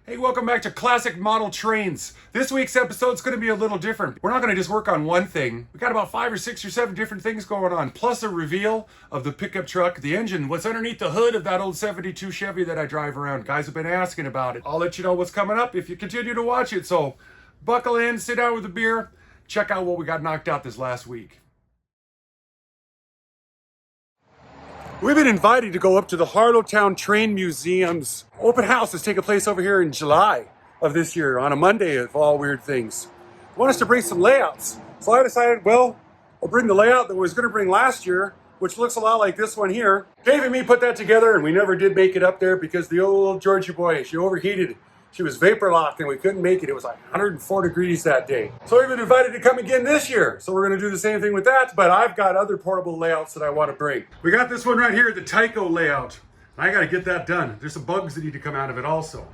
Hey, welcome back to Classic Model Trains. This week's episode is going to be a little different. We're not going to just work on one thing. We got about 5 or 6 or 7 different things going on, plus a reveal of the pickup truck, the engine, what's underneath the hood of that old 72 Chevy that I drive around. Guys have been asking about it. I'll let you know what's coming up if you continue to watch it. So buckle in, sit down with a beer, check out what we got knocked out this last week. We've been invited to go up to the Harlowtown Train Museum's open house that's taking place over here in July of this year on a Monday of all weird things. They want us to bring some layouts. So I decided, well, I'll bring the layout that I was going to bring last year, which looks a lot like this one here. Dave and me put that together and we never did make it up there because the old Georgie boy, she overheated. She was vapor locked and we couldn't make it. It was like 104 degrees that day. So we've been invited to come again this year. So we're gonna do the same thing with that, but I've got other portable layouts that I wanna bring. We got this one right here, the Tyco layout. I gotta get that done. There's some bugs that need to come out of it also.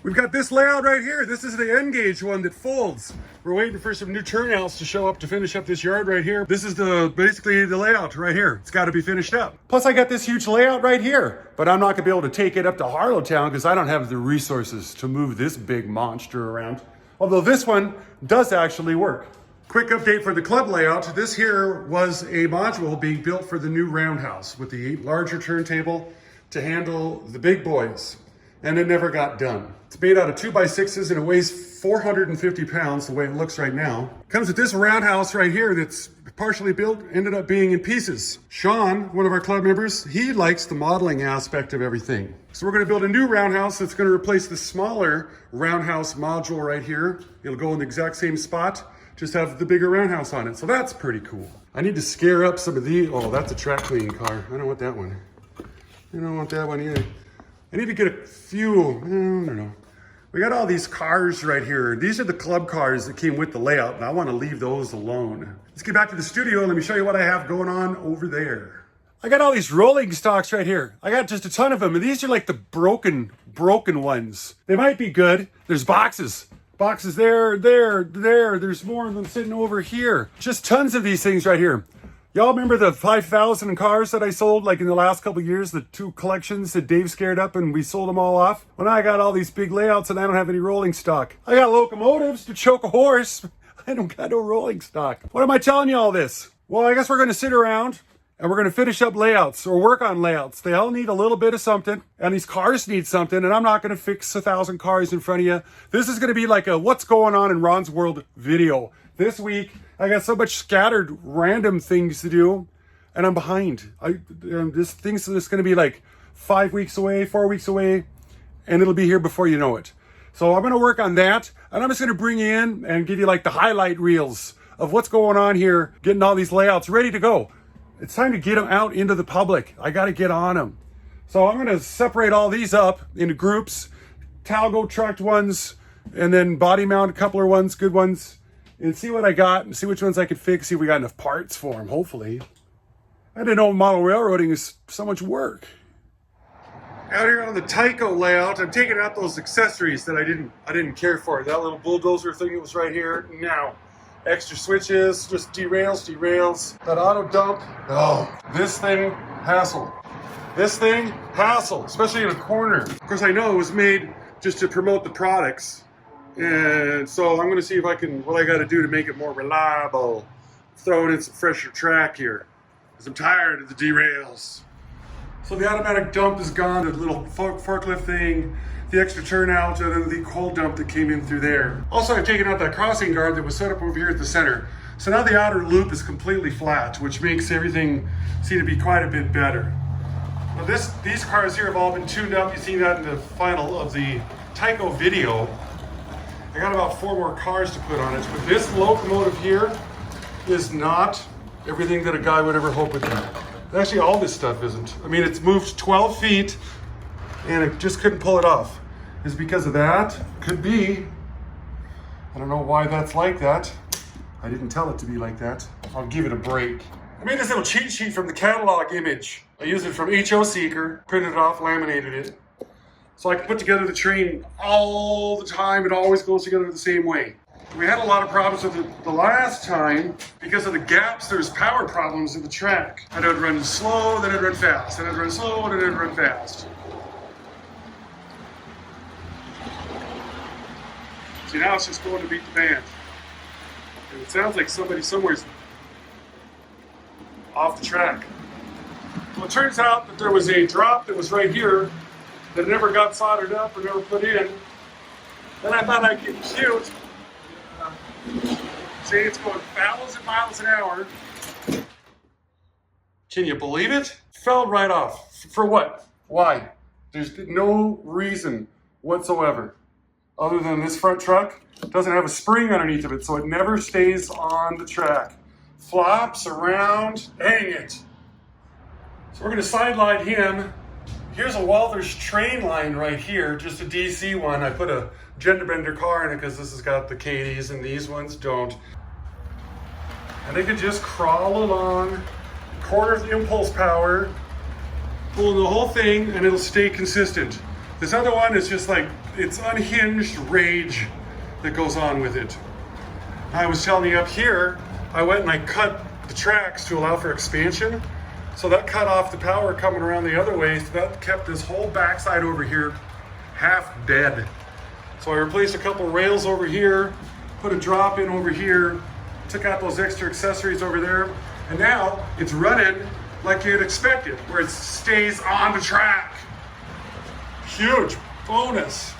We've got this layout right here. This is the N-gauge one that folds. We're waiting for some new turnouts to show up to finish up this yard right here. This is basically the layout right here. It's got to be finished up. Plus I got this huge layout right here, but I'm not gonna be able to take it up to Harlowtown because I don't have the resources to move this big monster around. Although this one does actually work. Quick update for the club layout. This here was a module being built for the new Roundhouse with the larger turntable to handle the big boys. And it never got done. It's made out of 2x6s and it weighs 450 pounds the way it looks right now. Comes with this Roundhouse right here that's partially built, ended up being in pieces. Sean, one of our club members, he likes the modeling aspect of everything. So we're gonna build a new Roundhouse that's gonna replace the smaller Roundhouse module right here. It'll go in the exact same spot, just have the bigger Roundhouse on it. So that's pretty cool. I need to scare up some of the, oh, that's a track cleaning car. I don't want that one. I don't want that one either. I need to get a few, I don't know. We got all these cars right here. These are the club cars that came with the layout, and I want to leave those alone. Let's get back to the studio and let me show you what I have going on over there. I got all these rolling stocks right here. I got just a ton of them, and these are like the broken ones. They might be good. There's boxes. Boxes there. There's more of them sitting over here. Just tons of these things right here. Y'all remember the 5,000 cars that I sold like in the last couple of years, the 2 collections that Dave scared up and we sold them all off? Well, now I got all these big layouts and I don't have any rolling stock. I got locomotives to choke a horse. I don't got no rolling stock. What am I telling you all this? Well, I guess we're going to sit around and we're going to finish up layouts or work on layouts. They all need a little bit of something and these cars need something and I'm not going to fix 1,000 cars in front of you. This is going to be like a what's going on in Ron's world video. This week, I got so much scattered random things to do and I'm behind. This thing's going to be like 5 weeks away, 4 weeks away, and it'll be here before you know it. So I'm going to work on that and I'm just going to bring you in and give you like the highlight reels of what's going on here, getting all these layouts ready to go. It's time to get them out into the public. I got to get on them. So I'm going to separate all these up into groups, Talgo trucked ones, and then body mount coupler ones, good ones. And see what I got and see which ones I could fix, see if we got enough parts for them, hopefully. I didn't know model railroading is so much work. Out here on the Tyco layout, I'm taking out those accessories that I didn't care for. That little bulldozer thing that was right here. Now, extra switches, just derails. That auto dump, oh, this thing, hassle. This thing, hassle, especially in a corner. Of course, I know it was made just to promote the products. And so I'm going to see if I can, what I got to do to make it more reliable. Throwing in some fresher track here, because I'm tired of the derails. So the automatic dump is gone, the little forklift thing, the extra turnout, and then the cold dump that came in through there. Also, I've taken out that crossing guard that was set up over here at the center. So now the outer loop is completely flat, which makes everything seem to be quite a bit better. Now these cars here have all been tuned up. You've seen that in the final of the Tyco video. I got about 4 more cars to put on it, but this locomotive here is not everything that a guy would ever hope it would. Actually, all this stuff isn't. I mean, it's moved 12 feet and it just couldn't pull it off. Is because of that? Could be. I don't know why that's like that. I didn't tell it to be like that. I'll give it a break. I made this little cheat sheet from the catalog image. I used it from HO Seeker, printed it off, laminated it. So I can put together the train all the time. It always goes together the same way. We had a lot of problems with it the last time because of the gaps. There's power problems in the track. And I'd run slow, then I'd run fast. Then I'd run slow, then I'd run fast. See, now it's just going to beat the band. And it sounds like somebody somewhere's off the track. Well, it turns out that there was a drop that was right here that never got soldered up or never put in. Then I thought I'd get cute. See, it's going 1,000 miles an hour. Can you believe it? Fell right off. For what? Why? There's no reason whatsoever. Other than this front truck doesn't have a spring underneath of it, so it never stays on the track. Flops around, dang it. So we're gonna sideline him. Here's a Walthers train line right here, just a DC one. I put a gender bender car in it because this has got the Kadees and these ones don't. And they could just crawl along, quarter impulse power, pulling the whole thing, and it'll stay consistent. This other one is just like, it's unhinged rage that goes on with it. I was telling you up here, I went and I cut the tracks to allow for expansion. So that cut off the power coming around the other way. So that kept this whole backside over here half dead. So I replaced a couple rails over here, put a drop in over here, took out those extra accessories over there, and now it's running like you'd expect it, where it stays on the track. Huge bonus.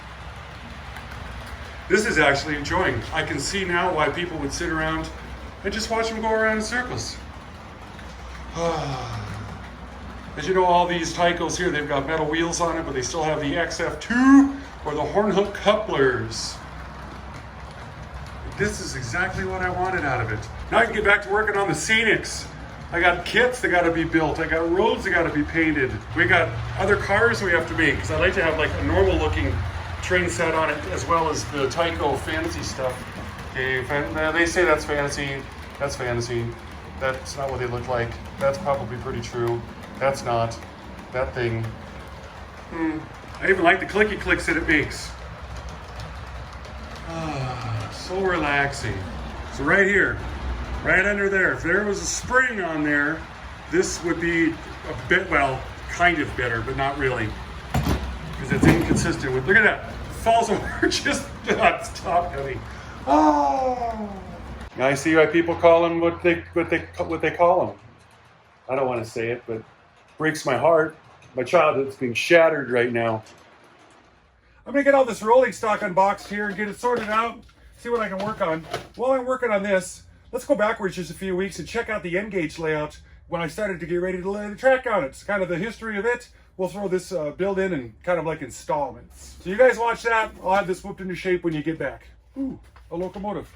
This is actually enjoying. I can see now why people would sit around and just watch them go around in circles. As you know, all these Tycos here, they've got metal wheels on it, but they still have the XF2 or the horn hook couplers. This is exactly what I wanted out of it. Now I can get back to working on the Scenics. I got kits that gotta be built. I got roads that gotta be painted. We got other cars we have to make, because I like to have like a normal looking train set on it, as well as the Tyco fantasy stuff. Okay, they say that's fantasy. That's fantasy. That's not what they look like. That's probably pretty true. That's not. That thing. I even like the clicky clicks that it makes. So relaxing. So right here, right under there, if there was a spring on there, this would be a bit, well, kind of better, but not really. Because it's inconsistent with, look at that. It falls over just, stop, honey. Oh. Now I see why people call them what they call them. I don't want to say it, but it breaks my heart. My childhood's being shattered right now. I'm gonna get all this rolling stock unboxed here and get it sorted out, see what I can work on. While I'm working on this, let's go backwards just a few weeks and check out the end gauge layout when I started to get ready to lay the track on it. It's kind of the history of it. We'll throw this build in kind of like installments. So you guys watch that. I'll have this whipped into shape when you get back. Ooh, a locomotive.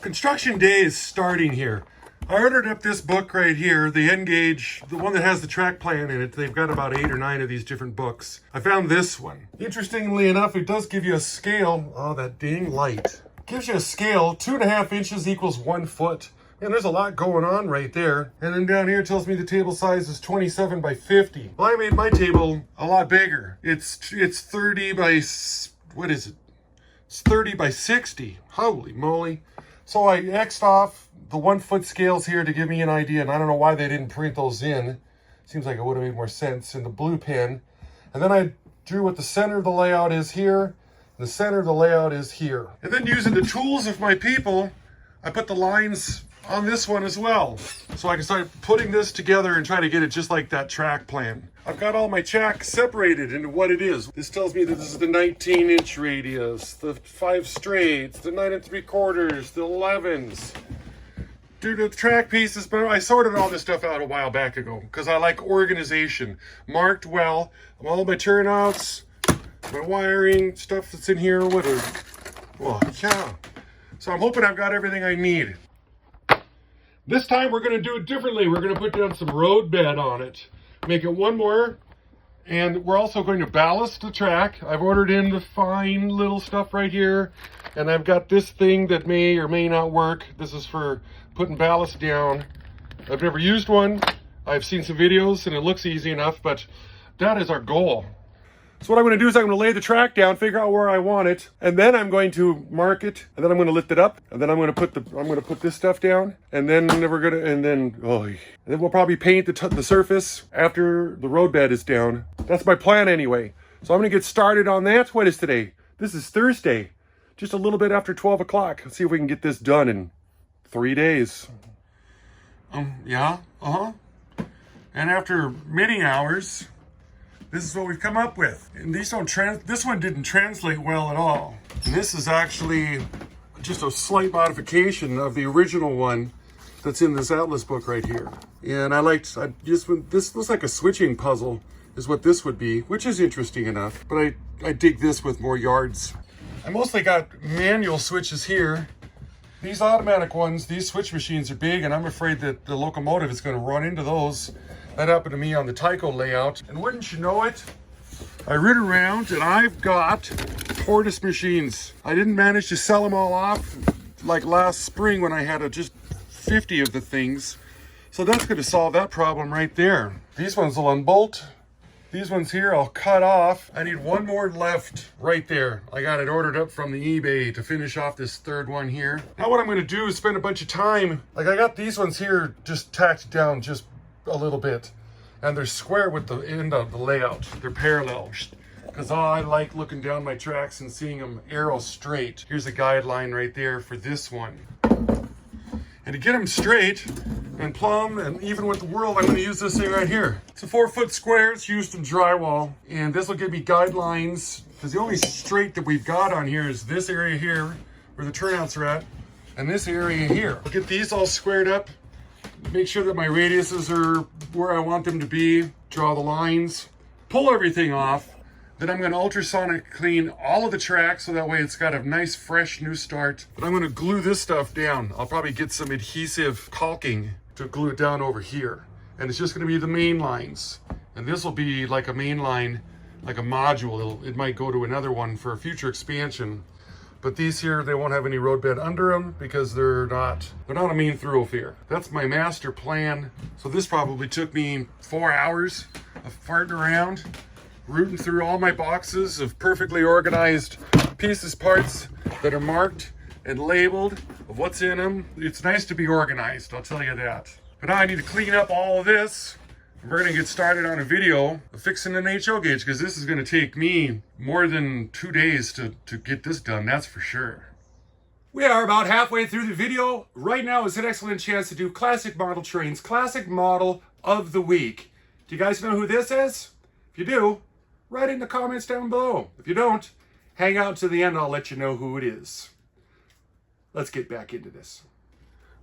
Construction day is starting here. I ordered up this book right here, the N gauge, the one that has the track plan in it. They've got about 8 or 9 of these different books. I found this one. Interestingly enough, it does give you a scale. Oh, that dang light. Gives you a scale, 2.5 inches equals 1 foot. And there's a lot going on right there. And then down here it tells me the table size is 27 by 50. Well, I made my table a lot bigger. It's 30 by, what is it? It's 30 by 60. Holy moly. So I X'd off the 1 foot scales here to give me an idea, and I don't know why they didn't print those in. Seems like it would have made more sense in the blue pen. And then I drew what the center of the layout is here, and the center of the layout is here. And then using the tools of my people, I put the lines on this one as well. So I can start putting this together and try to get it just like that track plan. I've got all my tracks separated into what it is. This tells me that this is the 19-inch radius, the 5 straights, the 9 3/4, the 11s. Due to the track pieces, but I sorted all this stuff out a while back ago because I like organization. Marked well, all my turnouts, my wiring, stuff that's in here, whatever. Well, yeah. So I'm hoping I've got everything I need. This time we're going to do it differently. We're going to put down some roadbed on it. Make it one more, and we're also going to ballast the track. I've ordered in the fine little stuff right here, and I've got this thing that may or may not work. This is for putting ballast down. I've never used one. I've seen some videos and it looks easy enough, but that is our goal. So what I'm going to do is I'm going to lay the track down, figure out where I want it, and then I'm going to mark it, and then I'm going to lift it up, and then I'm going to put this stuff down, and then we'll probably paint the surface after the roadbed is down. That's my plan anyway. So I'm going to get started on that. What is today? This is Thursday, just a little bit after 12 o'clock. Let's see if we can get this done in 3 days. Yeah, And after many hours, this is what we've come up with. And this one didn't translate well at all. And this is actually just a slight modification of the original one that's in this atlas book right here. And this looks like a switching puzzle is what this would be, which is interesting enough. But I dig this with more yards. I mostly got manual switches here. These automatic ones, these switch machines are big, and I'm afraid that the locomotive is going to run into those. That happened to me on the Tyco layout. And wouldn't you know it, I rid around and I've got tortoise machines. I didn't manage to sell them all off like last spring when I had just 50 of the things. So that's going to solve that problem right there. These ones will unbolt. These ones here I'll cut off. I need one more left right there. I got it ordered up from the eBay to finish off this third one here. Now what I'm going to do is spend a bunch of time. Like I got these ones here just tacked down just a little bit. And they're square with the end of the layout. They're parallel. Because I like looking down my tracks and seeing them arrow straight. Here's a guideline right there for this one. And to get them straight and plumb and even with the world, I'm going to use this thing right here. It's a 4-foot square. It's used in drywall. And this will give me guidelines. Because the only straight that we've got on here is this area here where the turnouts are at. And this area here. I'll get these all squared up. Make sure that my radiuses are where I want them to be. Draw the lines. Pull everything off. Then I'm going to ultrasonic clean all of the tracks so that way it's got a nice fresh new start. But I'm going to glue this stuff down. I'll probably get some adhesive caulking to glue it down over here. And it's just going to be the main lines. And this will be like a main line, like a module. It might go to another one for a future expansion. But these here, they won't have any roadbed under them because they're not a main thoroughfare. That's my master plan. So this probably took me 4 hours of farting around, rooting through all my boxes of perfectly organized pieces, parts that are marked and labeled of what's in them. It's nice to be organized, I'll tell you that. But now I need to clean up all of this. We're gonna get started on a video of fixing an HO gauge because this is gonna take me more than 2 days to get this done, that's for sure. We are about halfway through the video. Right now is an excellent chance to do classic model trains, classic model of the week. Do you guys know who this is? If you do, write in the comments down below. If you don't, hang out to the end, I'll let you know who it is. Let's get back into this.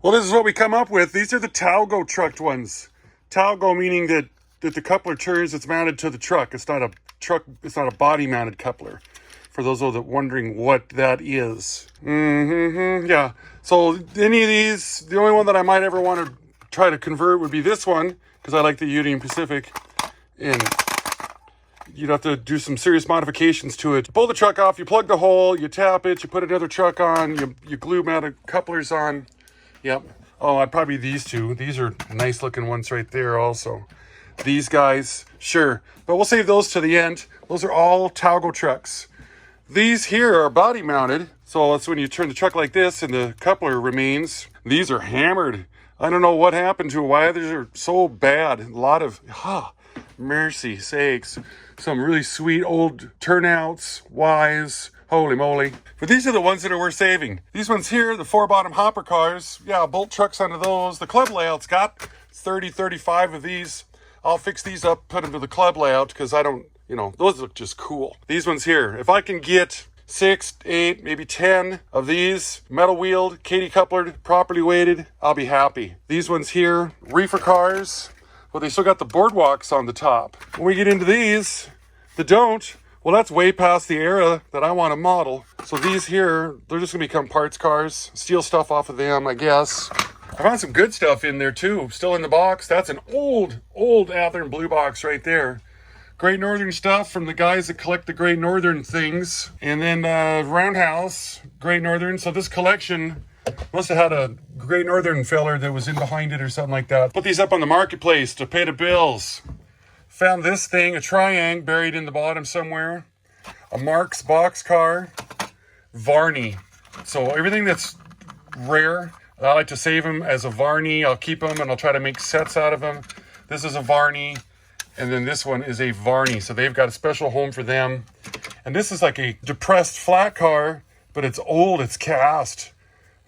Well, this is what we come up with. These are the Talgo trucked ones. Talgo meaning that the coupler turns, it's mounted to the truck. It's not a body mounted coupler. For those that are wondering what that is. Yeah. So any of these, the only one that I might ever want to try to convert would be this one, because I like the Union Pacific. And you'd have to do some serious modifications to it. Pull the truck off, you plug the hole, you tap it, you put another truck on, you glue mounted couplers on. Yep. Oh, I'd probably these two. These are nice looking ones right there also. These guys, sure. But we'll save those to the end. Those are all Talgo trucks. These here are body mounted. So that's when you turn the truck like this and the coupler remains. These are hammered. I don't know what happened to why these are so bad. A lot of, mercy sakes. Some really sweet old turnouts, Ys, holy moly. But these are the ones that are worth saving. These ones here, the 4-bottom hopper cars, yeah, bolt trucks onto those. The club layout's got 30, 35 of these. I'll fix these up, put them to the club layout because I don't, those look just cool. These ones here, if I can get 6, 8, maybe 10 of these, metal wheeled, Kadee couplered, properly weighted, I'll be happy. These ones here, reefer cars. Well, they still got the boardwalks on the top. When we get into these, the don't, well, that's way past the era that I want to model. So these here, they're just going to become parts cars. Steal stuff off of them, I guess. I found some good stuff in there, too. Still in the box. That's an old Ather and Blue box right there. Great Northern stuff from the guys that collect the Great Northern things. And then Roundhouse, Great Northern. So this collection must have had a Great Northern feller that was in behind it or something like that. Put these up on the marketplace to pay the bills. Found this thing, a Triang buried in the bottom somewhere. A Marx box car. Varney. So everything that's rare, I like to save them as a Varney. I'll keep them and I'll try to make sets out of them. This is a Varney. And then this one is a Varney. So they've got a special home for them. And this is like a depressed flat car, but it's old, it's cast.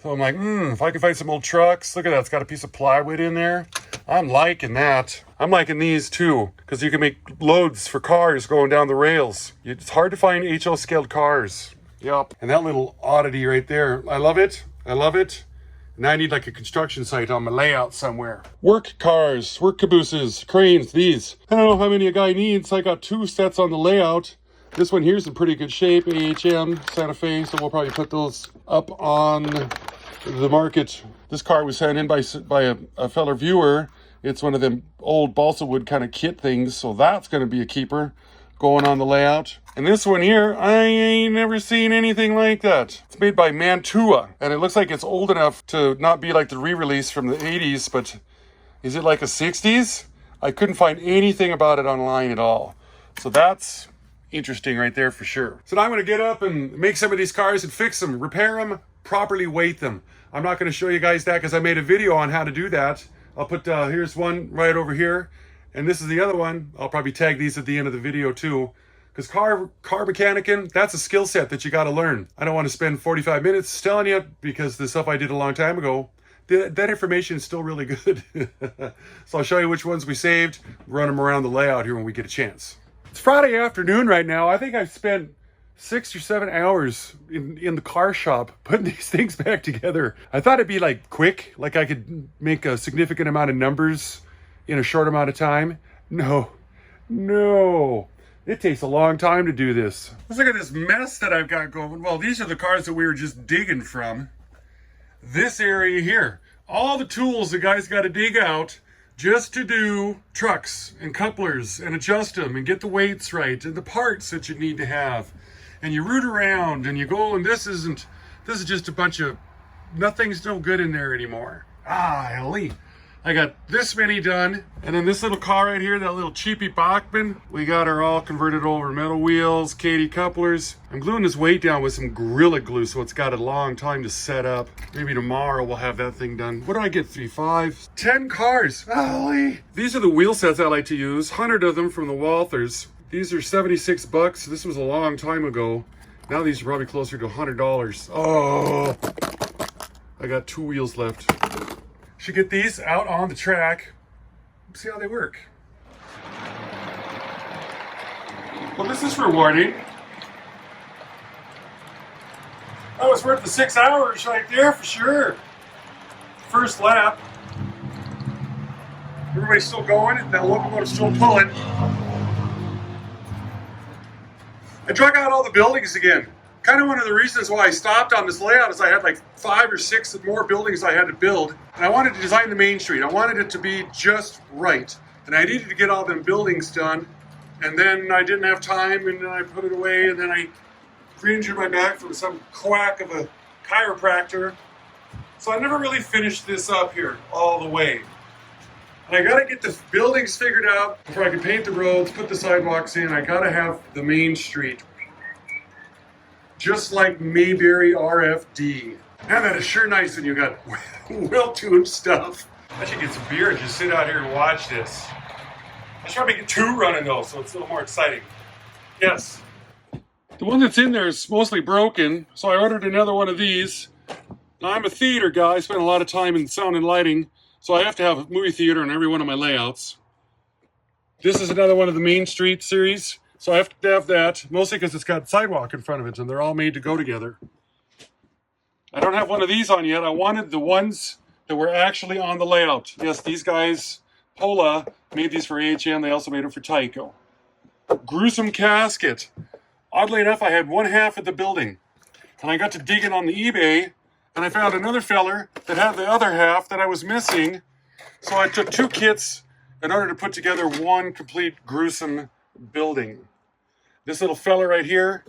So I'm like, if I can find some old trucks. Look at that, it's got a piece of plywood in there. I'm liking that. I'm liking these too, because you can make loads for cars going down the rails. It's hard to find HO scaled cars. Yep. And that little oddity right there, I love it. I love it. Now I need like a construction site on my layout somewhere. Work cars, work cabooses, cranes, these. I don't know how many a guy needs. I got 2 sets on the layout. This one here's in pretty good shape, AHM, Santa Fe, so we'll probably put those up on the market. This car was sent in by a fellow viewer. It's one of them old balsa wood kind of kit things, so that's going to be a keeper going on the layout. And this one here, I ain't never seen anything like that. It's made by Mantua, and it looks like it's old enough to not be like the re-release from the 80s, but is it like a 60s? I couldn't find anything about it online at all. So that's interesting right there for sure. So now I'm going to get up and make some of these cars and fix them, repair them, properly weight them. I'm not going to show you guys that because I made a video on how to do that. I'll put, here's one right over here, and this is the other one. I'll probably tag these at the end of the video too, because car mechanicing, that's a skill set that you got to learn. I don't want to spend 45 minutes telling you, because the stuff I did a long time ago, that information is still really good. So I'll show you which ones we saved, run them around the layout here when we get a chance. It's Friday afternoon right now. I think I've spent 6 or 7 hours in the car shop putting these things back together. I thought it'd be like quick, like I could make a significant amount of numbers in a short amount of time. No. It takes a long time to do this. Let's look at this mess that I've got going. Well, these are the cars that we were just digging from. This area here, all the tools the guys got to dig out just to do trucks and couplers and adjust them and get the weights right and the parts that you need to have. And you root around and you go, and this is just a bunch of, nothing's no good in there anymore. Ellie. I got this many done, and then this little car right here, that little cheapy Bachmann, we got her all converted over metal wheels, Kadee couplers. I'm gluing this weight down with some Gorilla Glue, so it's got a long time to set up. Maybe tomorrow we'll have that thing done. What do I get? 3, 5, 10 cars. Golly. These are the wheel sets I like to use, 100 of them from the Walthers. These are 76 bucks. This was a long time ago. Now these are probably closer to $100. Oh, I got 2 wheels left. Should get these out on the track, see how they work. Well, this is rewarding. That was worth the 6 hours right there for sure. First lap. Everybody's still going, that locomotive's still pulling. I drug out all the buildings again. Kind of one of the reasons why I stopped on this layout is I had like 5 or 6 more buildings I had to build. And I wanted to design the main street. I wanted it to be just right. And I needed to get all them buildings done. And then I didn't have time, and then I put it away, and then I re-injured my back from some quack of a chiropractor. So I never really finished this up here all the way. And I gotta get the buildings figured out before I can paint the roads, put the sidewalks in. I gotta have the main street. Just like Mayberry RFD. Man, that is sure nice when you got well-tuned stuff. I should get some beer and just sit out here and watch this. I should probably get 2 running though, so it's a little more exciting. Yes. The one that's in there is mostly broken, so I ordered another one of these. Now, I'm a theater guy. I spend a lot of time in sound and lighting, so I have to have a movie theater on every one of my layouts. This is another one of the Main Street series. So I have to have that, mostly because it's got sidewalk in front of it, and they're all made to go together. I don't have one of these on yet. I wanted the ones that were actually on the layout. Yes, these guys, Pola, made these for AHM. They also made them for Tyco. Gruesome casket. Oddly enough, I had 1/2 of the building. And I got to digging on the eBay, and I found another feller that had the other half that I was missing. So I took 2 kits in order to put together one complete gruesome building. This little fella right here,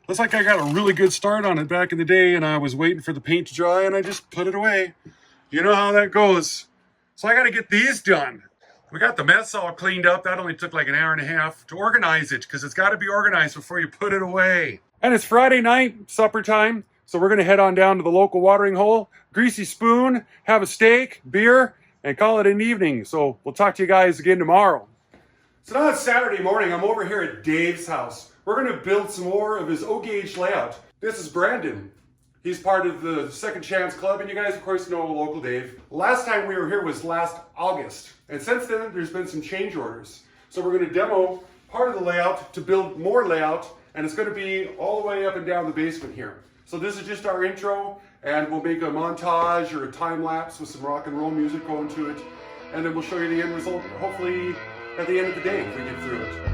looks like I got a really good start on it back in the day, and I was waiting for the paint to dry, and I just put it away. You know how that goes. So I got to get these done. We got the mess all cleaned up. That only took like an hour and a half to organize it, because it's got to be organized before you put it away. And it's Friday night, supper time, so we're going to head on down to the local watering hole, greasy spoon, have a steak, beer, and call it an evening. So we'll talk to you guys again tomorrow. So now it's Saturday morning. I'm over here at Dave's house. We're going to build some more of his O-gauge layout. This is Brandon. He's part of the Second Chance Club, and you guys, of course, know local Dave. Last time we were here was last August, and since then, there's been some change orders. So we're going to demo part of the layout to build more layout, and it's going to be all the way up and down the basement here. So this is just our intro, and we'll make a montage or a time lapse with some rock and roll music going to it, and then we'll show you the end result, hopefully at the end of the day if we get through it.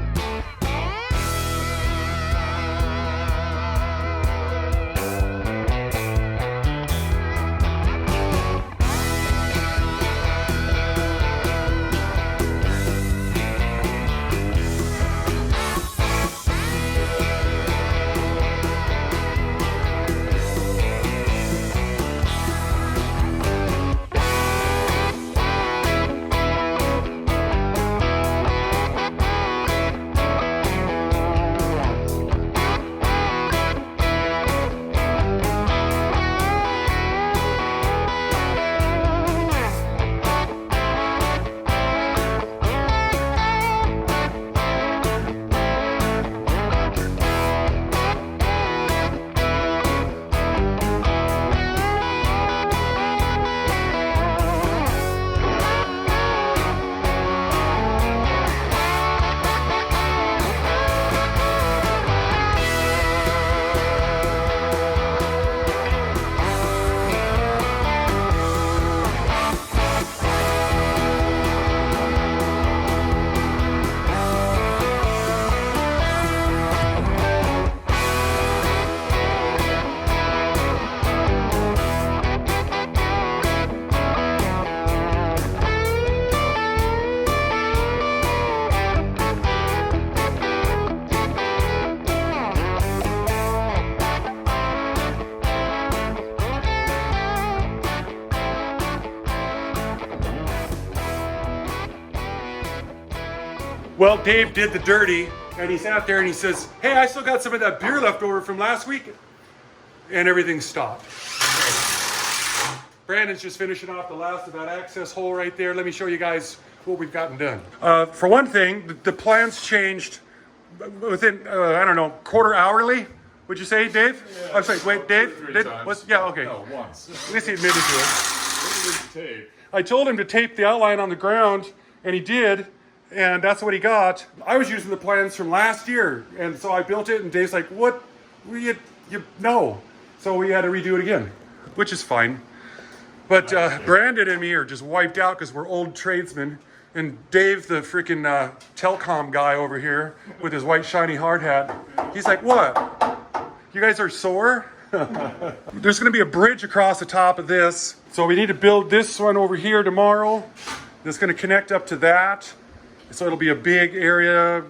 Well, Dave did the dirty, and he sat there and he says, hey, I still got some of that beer left over from last week. And everything stopped. Brandon's just finishing off the last of that access hole right there. Let me show you guys what we've gotten done. For one thing, the plans changed within, I don't know, quarter hourly. Would you say, Dave? Yeah, I'm sorry, wait, Dave? Yeah, okay. No, once. At least he admitted to it. What did we tape? I told him to tape the outline on the ground, and he did. And that's what he got. I was using the plans from last year, and so I built it, and Dave's like, what? No. So we had to redo it again, which is fine. But Brandon and me are just wiped out because we're old tradesmen. And Dave, the freaking telecom guy over here with his white shiny hard hat, he's like, what? You guys are sore? There's going to be a bridge across the top of this. So we need to build this one over here tomorrow. That's going to connect up to that. So it'll be a big area,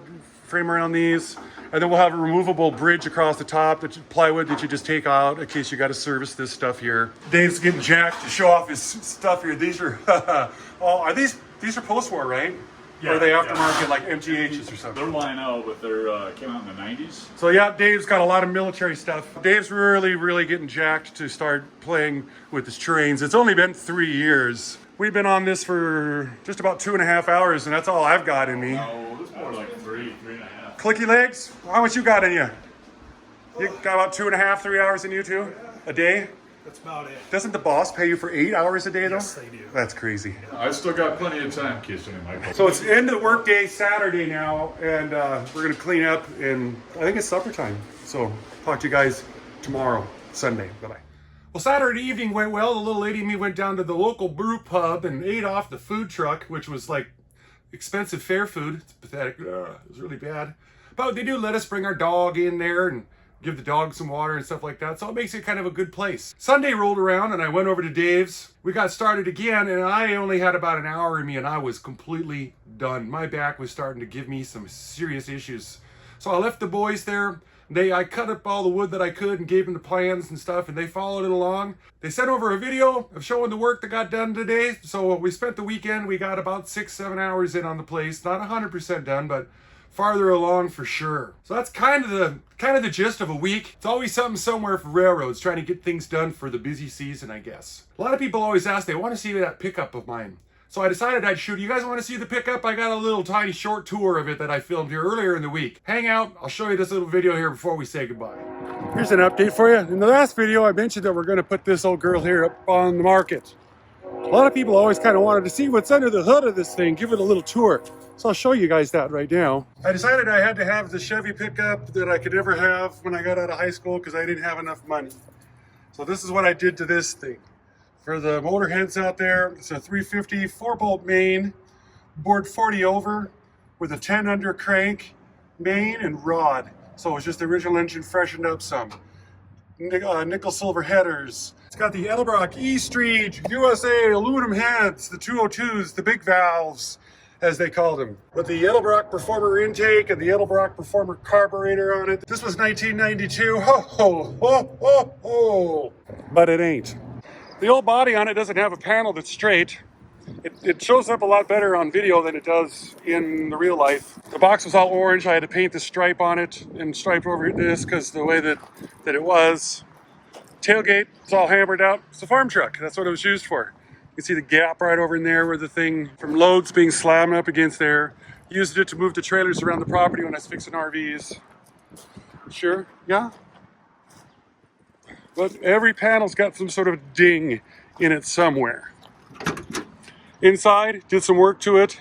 frame around these. And then we'll have a removable bridge across the top, plywood that you just take out in case you got to service this stuff here. Dave's getting jacked to show off his stuff here. These are, are these are post-war, right? Yeah. Or are they aftermarket, like MGHs or something? They're line out, but they're came out in the 90s. So yeah, Dave's got a lot of military stuff. Dave's really getting jacked to start playing with his trains. It's only been 3 years. We've been on this for just about 2.5 hours, and that's all I've got in me. No, it's more like 3.5. Clicky legs? How much you got in you? You got about 2.5, 3 hours in you too? A day? That's about it. Doesn't the boss pay you for 8 hours a day though? Yes, they do. That's crazy. I've still got plenty of time, Kirsten and Michael. So it's end of the workday Saturday now, and we're gonna clean up, and I think it's supper time. So talk to you guys tomorrow, Sunday. Bye-bye. Well, Saturday evening went well. The little lady and me went down to the local brew pub and ate off the food truck, which was like expensive fair food. It's pathetic. It was really bad. But they do let us bring our dog in there and give the dog some water and stuff like that. So it makes it kind of a good place. Sunday rolled around and I went over to Dave's. We got started again, and I only had about an hour in me and I was completely done. My back was starting to give me some serious issues. So I left the boys there. I cut up all the wood that I could and gave them the plans and stuff, and they followed it along. They sent over a video of showing the work that got done today. So we spent the weekend. We got about 6-7 hours in on the place. Not 100% done, but farther along for sure. So that's kind of the gist of a week. It's always something somewhere for railroads, trying to get things done for the busy season, I guess. A lot of people always ask, they want to see that pickup of mine. So I decided I'd shoot. You guys want to see the pickup? I got a little tiny short tour of it that I filmed here earlier in the week. Hang out, I'll show you this little video here before we say goodbye. Here's an update for you. In the last video, I mentioned that we're going to put this old girl here up on the market. A lot of people always kind of wanted to see what's under the hood of this thing, give it a little tour. So I'll show you guys that right now. I decided I had to have the Chevy pickup that I could never have when I got out of high school because I didn't have enough money. So this is what I did to this thing. For the motor heads out there, it's a 350 4-bolt main, bored 40 over with a 10 under crank, main and rod. So it's just the original engine freshened up some. Nickel silver headers. It's got the Edelbrock E-Street USA aluminum heads, the 202s, the big valves, as they called them. With the Edelbrock Performer intake and the Edelbrock Performer carburetor on it. This was 1992. Ho, ho, ho, ho, ho. But it ain't. The old body on it doesn't have a panel that's straight. It shows up a lot better on video than it does in the real life. The box was all orange. I had to paint the stripe on it and stripe over this because the way that it was. Tailgate, it's all hammered out. It's a farm truck. That's what it was used for. You can see the gap right over in there where the thing from loads being slammed up against there. Used it to move the trailers around the property when I was fixing RVs. Sure, yeah. But every panel's got some sort of ding in it somewhere. Inside, did some work to it.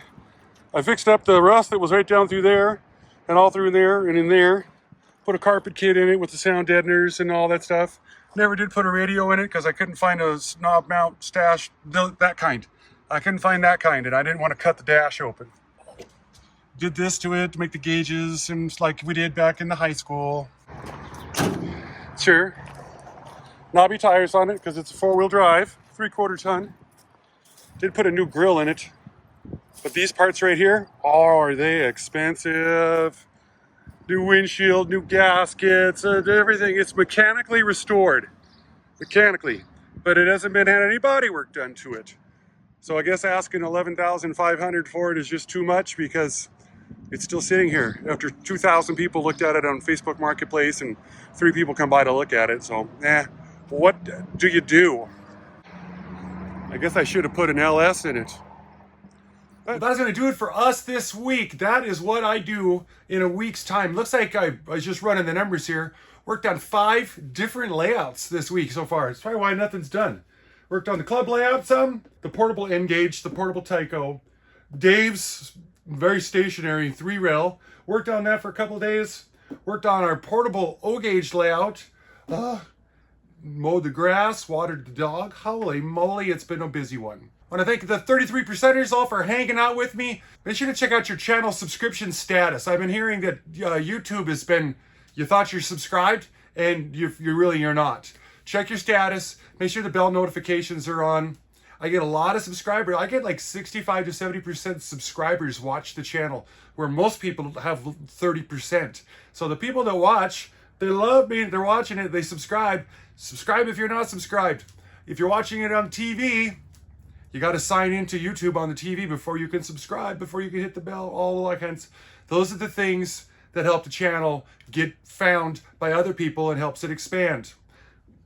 I fixed up the rust that was right down through there and all through there and in there. Put a carpet kit in it with the sound deadeners and all that stuff. Never did put a radio in it because I couldn't find a knob mount stash, that kind. I couldn't find that kind and I didn't want to cut the dash open. Did this to it to make the gauges and like we did back in the high school. Sure. Knobby tires on it because it's a 4-wheel drive, 3/4 ton. Did put a new grill in it. But these parts right here, oh, are they expensive. New windshield, new gaskets, everything. It's mechanically restored. Mechanically. But it hasn't been had any body work done to it. So I guess asking $11,500 for it is just too much because it's still sitting here after 2,000 people looked at it on Facebook Marketplace and 3 people come by to look at it. So, what do you do? I guess I should have put an LS in it. But that's going to do it for us this week. That is what I do in a week's time. Looks like I was just running the numbers here. Worked on 5 different layouts this week so far. It's probably why nothing's done. Worked on the club layout some, the portable N-gauge, the portable Tyco, Dave's very stationary 3-rail. Worked on that for a couple of days. Worked on our portable O-gauge layout. Mowed the grass, watered the dog. Holy moly, it's been a busy one. I want to thank the 33%ers all for hanging out with me. Make sure to check out your channel subscription status. I've been hearing that YouTube has been, you thought you're subscribed and you're not. Check your status. Make sure the bell notifications are on. I get a lot of subscribers. I get like 65 to 70% subscribers watch the channel, where most people have 30%. So the people that watch, they love me, they're watching it, they subscribe. Subscribe if you're not subscribed. If you're watching it on TV, you got to sign into YouTube on the TV before you can subscribe, before you can hit the bell, all the kinds. Those are the things that help the channel get found by other people and helps it expand.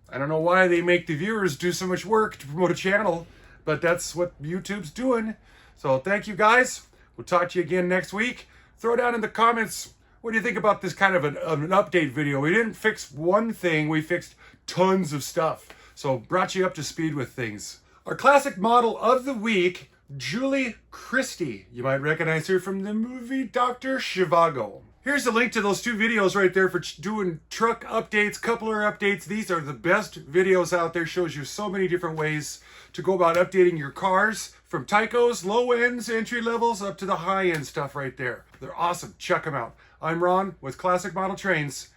I don't know why they make the viewers do so much work to promote a channel, but that's what YouTube's doing. So thank you guys. We'll talk to you again next week. Throw down in the comments, what do you think about this kind of an update video? We didn't fix one thing, we fixed tons of stuff. So brought you up to speed with things. Our classic model of the week, Julie Christie. You might recognize her from the movie Dr. Zhivago. Here's a link to those 2 videos right there for doing truck updates, coupler updates. These are the best videos out there. Shows you so many different ways to go about updating your cars, from Tyco's low ends, entry levels, up to the high end stuff right there. They're awesome. Check them out. I'm Ron with Classic Model Trains.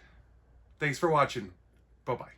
Thanks for watching. Bye-bye.